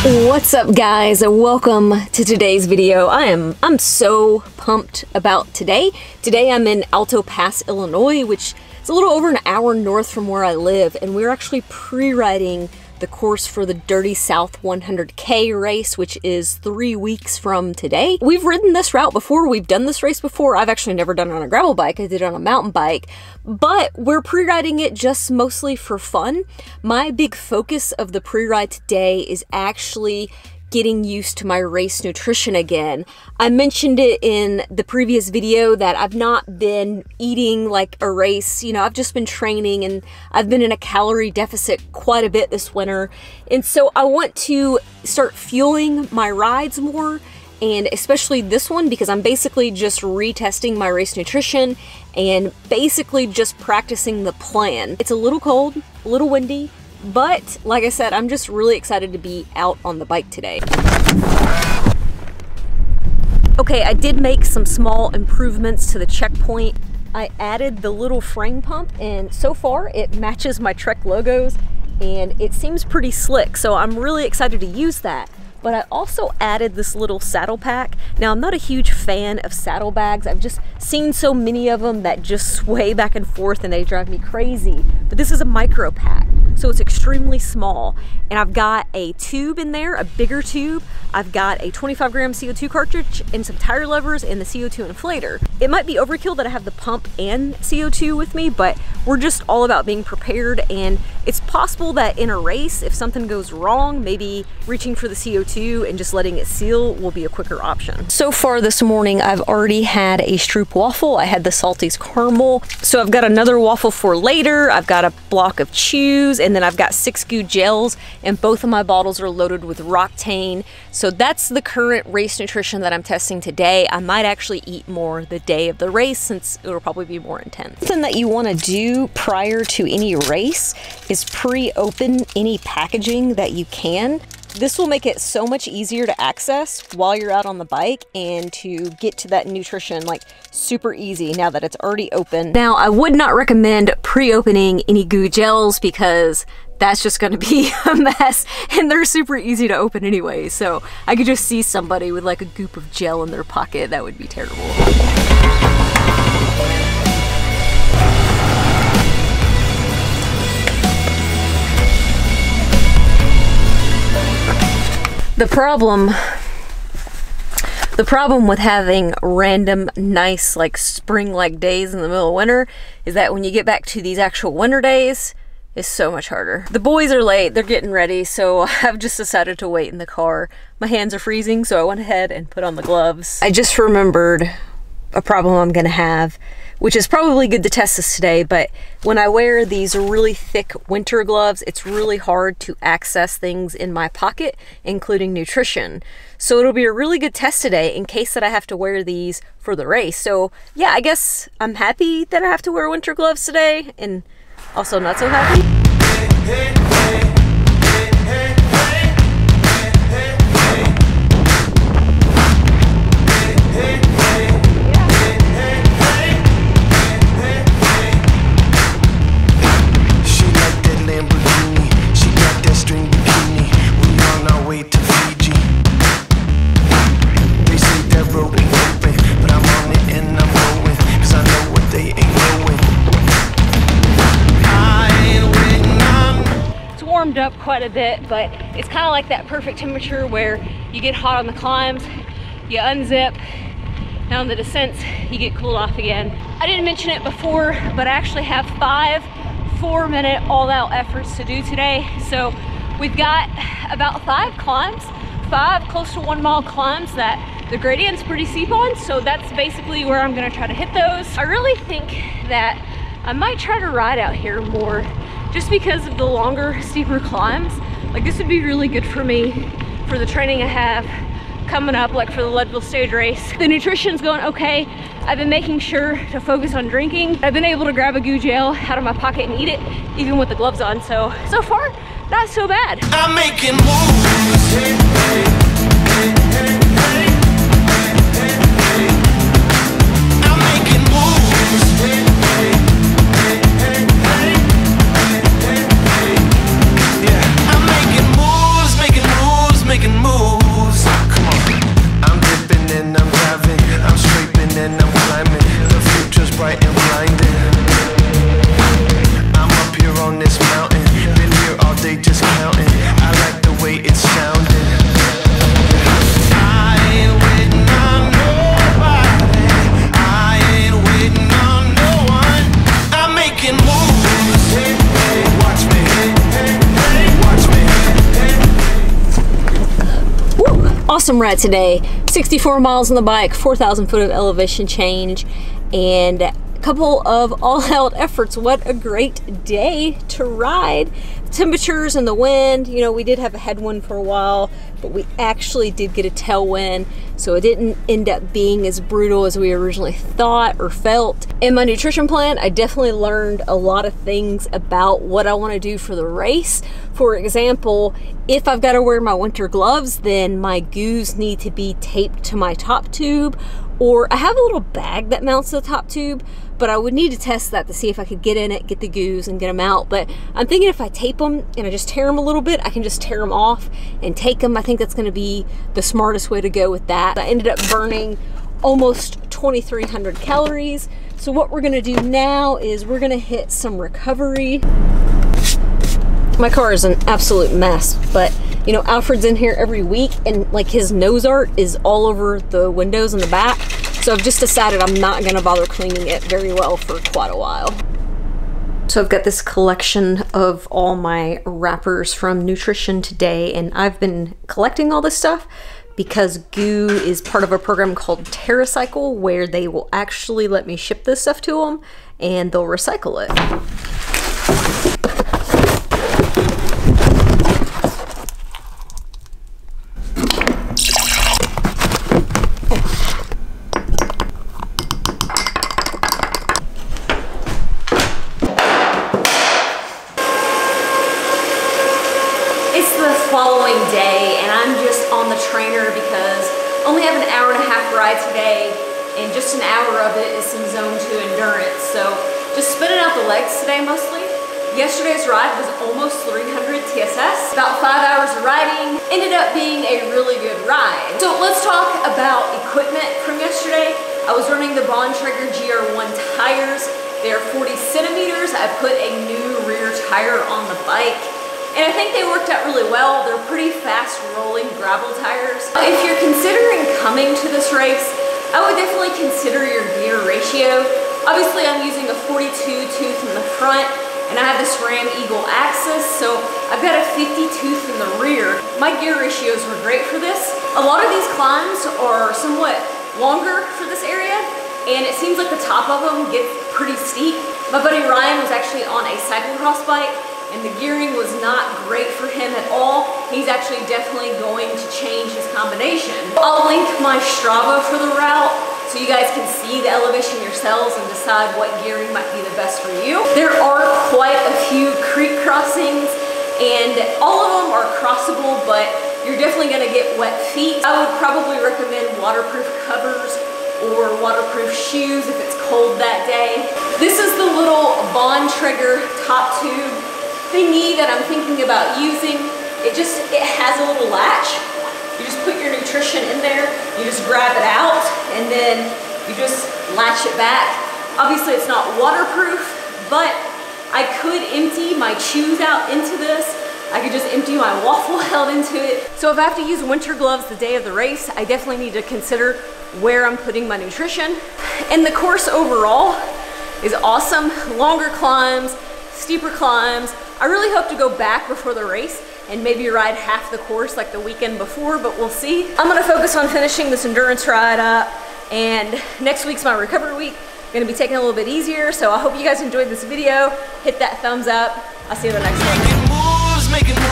What's up, guys, and welcome to today's video. I'm so pumped about today. Today I'm in Alto Pass, Illinois, which is a little over an hour north from where I live, and we're actually pre-riding the course for the Dirty South 100K race, which is 3 weeks from today. We've ridden this route before, we've done this race before. I've actually never done it on a gravel bike, I did it on a mountain bike, but we're pre-riding it just mostly for fun. My big focus of the pre-ride today is actually getting used to my race nutrition again. I mentioned it in the previous video that I've not been eating like a race. You know, I've just been training and I've been in a calorie deficit quite a bit this winter. And so I want to start fueling my rides more, and especially this one because I'm basically just retesting my race nutrition and basically just practicing the plan. It's a little cold, a little windy, but like I said, I'm just really excited to be out on the bike today. Okay, I did make some small improvements to the checkpoint. I added the little frame pump, and so far it matches my Trek logos and it seems pretty slick, so I'm really excited to use that. But I also added this little saddle pack. Now, I'm not a huge fan of saddlebags. I've just seen so many of them that just sway back and forth and they drive me crazy. But this is a micro pack, so it's extremely small. And I've got a tube in there, a bigger tube. I've got a 25-gram CO2 cartridge and some tire levers and the CO2 inflator. It might be overkill that I have the pump and CO2 with me, but we're just all about being prepared. And it's possible that in a race, if something goes wrong, maybe reaching for the CO2 and just letting it seal will be a quicker option. So far this morning, I've already had a Stroop waffle. I had the Salty's caramel. So I've got another waffle for later. I've got a block of chews, and then I've got 6 goo gels, and both of my bottles are loaded with Roctane. So that's the current race nutrition that I'm testing today. I might actually eat more the day of the race since it'll probably be more intense. Something that you want to do prior to any race is pre-open any packaging that you can. This will make it so much easier to access while you're out on the bike and to get to that nutrition like super easy now that it's already open. Now, I would not recommend pre-opening any goo gels because that's just gonna be a mess and they're super easy to open anyway. So I could just see somebody with like a goop of gel in their pocket. That would be terrible. The problem with having random nice like spring-like days in the middle of winter is that when you get back to these actual winter days, it's so much harder. The boys are late, they're getting ready, so I've just decided to wait in the car. My hands are freezing, so I went ahead and put on the gloves. I just remembered a problem I'm gonna have, which is probably good to test this today, but when I wear these really thick winter gloves, it's really hard to access things in my pocket, including nutrition. So it'll be a really good test today in case that I have to wear these for the race. So yeah, I guess I'm happy that I have to wear winter gloves today, and also not so happy. Up quite a bit, but it's kind of like that perfect temperature where you get hot on the climbs, you unzip, now on the descents you get cooled off again. I didn't mention it before, but I actually have 5 4-minute all-out efforts to do today. So we've got about 5 climbs, 5 close to 1 mile climbs that the gradient's pretty steep on, so that's basically where I'm going to try to hit those. I really think that I might try to ride out here more just because of the longer, steeper climbs. Like, this would be really good for me for the training I have coming up, like for the Leadville stage race. The nutrition's going okay. I've been making sure to focus on drinking. I've been able to grab a goo gel out of my pocket and eat it, even with the gloves on. So far, not so bad. I'm making moves. Hey, hey, hey, hey, hey, hey. I'm making moves. Hey, hey, hey, hey, hey, hey, hey. Yeah, I'm making moves, making moves, making awesome ride today. 64 miles on the bike, 4,000 foot of elevation change, and a couple of all-out efforts. What a great day to ride. Temperatures and the wind, you know, we did have a headwind for a while, but we actually did get a tailwind, so it didn't end up being as brutal as we originally thought or felt. In my nutrition plan, I definitely learned a lot of things about what I want to do for the race. For example, if I've got to wear my winter gloves, then my goos need to be taped to my top tube, or I have a little bag that mounts to the top tube, but I would need to test that to see if I could get in it, get the goos, and get them out. But I'm thinking if I tape them and I just tear them a little bit, I can just tear them off and take them. I think that's gonna be the smartest way to go with that. I ended up burning almost 2,300 calories. So what we're gonna do now is we're gonna hit some recovery. My car is an absolute mess, but you know, Alfred's in here every week and like his nose art is all over the windows in the back. So I've just decided I'm not gonna bother cleaning it very well for quite a while. So I've got this collection of all my wrappers from Nutrition Today, and I've been collecting all this stuff because Goo is part of a program called TerraCycle, where they will actually let me ship this stuff to them and they'll recycle it. Following day, and I'm just on the trainer because I only have an hour and a half ride today, and just an hour of it is some zone 2 endurance. So just spinning out the legs today mostly. Yesterday's ride was almost 300 TSS, about 5 hours of riding. Ended up being a really good ride. So let's talk about equipment from yesterday. I was running the Bontrager GR1 tires. They're 40 centimeters. I put a new rear tire on the bike, and I think they worked out really well. They're pretty fast rolling gravel tires. If you're considering coming to this race, I would definitely consider your gear ratio. Obviously I'm using a 42 tooth in the front, and I have this Ram Eagle Axis, so I've got a 50 tooth in the rear. My gear ratios were great for this. A lot of these climbs are somewhat longer for this area, and it seems like the top of them get pretty steep. My buddy Ryan was actually on a cyclocross bike, and the gearing was not great for him at all. He's actually definitely going to change his combination. I'll link my Strava for the route so you guys can see the elevation yourselves and decide what gearing might be the best for you. There are quite a few creek crossings, and all of them are crossable, but you're definitely gonna get wet feet. I would probably recommend waterproof covers or waterproof shoes if it's cold that day. This is the little Bontrager top tube thingy that I'm thinking about using. It has a little latch. You just put your nutrition in there, you just grab it out, and then you just latch it back. Obviously it's not waterproof, but I could empty my chews out into this. I could just empty my waffle out into it. So if I have to use winter gloves the day of the race, I definitely need to consider where I'm putting my nutrition. And the course overall is awesome. Longer climbs, steeper climbs. I really hope to go back before the race and maybe ride half the course like the weekend before, but we'll see. I'm gonna focus on finishing this endurance ride up, and next week's my recovery week. I'm gonna be taking it a little bit easier, so I hope you guys enjoyed this video. Hit that thumbs up. I'll see you in the next one.